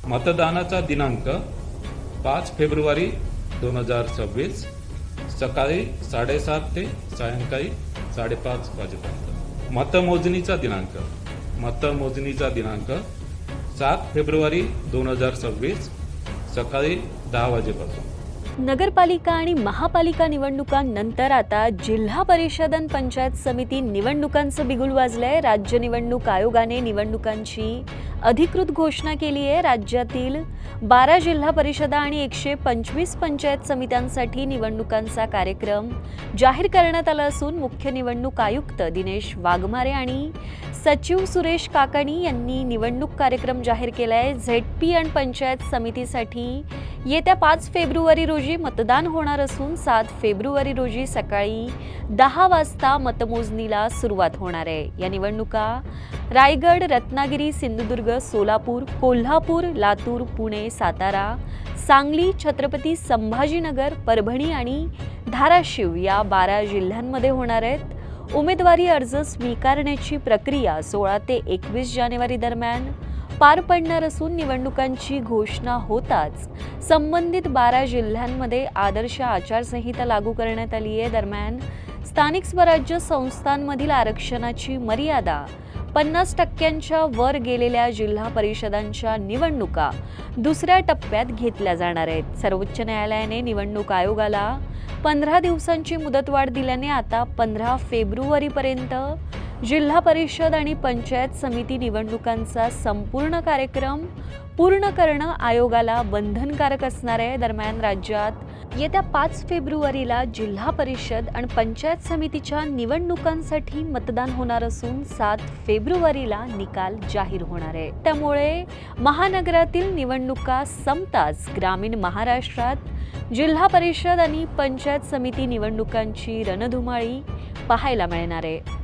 मतदानाचा दिनांक 5 फेब्रुवारी 2026 सकाळी 7:30 ते सायंकाळी 5:30 वाजेपर्यंत. मतमोजणीचा दिनांक 7 फेब्रुवारी 2026 सकाळी 10 वाजेपासून. नगरपालिका आणि महापालिका निवडणुकांनंतर आता जिल्हा परिषद आणि पंचायत समिती निवडणुकांचं बिगुल वाजलंय. राज्य निवडणूक आयोगाने निवडणुकांची अधिकृत घोषणा केली आहे. राज्यातील 12 जिल्हा परिषदा आणि 125 पंचायत समित्यांसाठी निवडणुकांचा कार्यक्रम जाहीर करण्यात आला असून मुख्य निवडणूक आयुक्त दिनेश वाघमारे आणि सचिव सुरेश काकाणी यांनी निवडणूक कार्यक्रम जाहीर केलाय. झेडपी आणि पंचायत समितीसाठी येत्या 5 फेब्रुवारी रोजी मतदान होणार असून 7 फेब्रुवारी रोजी सकाळी 10 वाजता मतमोजणीला सुरुवात होणार आहे. या निवडणुका रायगड, रत्नागिरी, सिंधुदुर्ग, सोलापूर, कोल्हापूर, लातूर, पुणे, सातारा, सांगली, छत्रपती संभाजीनगर, परभणी आणि धाराशिव या 12 जिल्ह्यांमध्ये होणार आहेत. उमेदवारी अर्ज स्वीकारण्याची प्रक्रिया 16 ते 21 जानेवारी दरम्यान पार पडणार असून निवडणुकांची घोषणा होताच संबंधित 12 जिल्ह्यांमध्ये आदर्श आचारसंहिता लागू करण्यात आली आहे. दरम्यान स्थानिक स्वराज्य संस्थांमधील आरक्षणाची मर्यादा 50% वर गेलेल्या जिल्हा परिषदांच्या निवडणुका दुसऱ्या टप्प्यात घेतल्या जाणार आहेत. सर्वोच्च न्यायालयाने निवडणूक आयोगाला 15 दिवसांची मुदतवाढ दिल्याने आता 15 फेब्रुवारीपर्यंत जिल्हा परिषद आणि पंचायत समिती निवडणुकांचा संपूर्ण कार्यक्रम पूर्ण करणं आयोगाला बंधनकारक असणार आहे. दरम्यान राज्यात येत्या 5 फेब्रुवारीला जिल्हा परिषद आणि पंचायत समितीच्या निवडणुकांसाठी मतदान होणार असून 7 फेब्रुवारीला निकाल जाहीर होणार आहे. त्यामुळे महानगरातील निवडणुका संपताच ग्रामीण महाराष्ट्रात जिल्हा परिषद आणि पंचायत समिती निवडणुकांची रणधुमाळी पाहायला मिळणार आहे.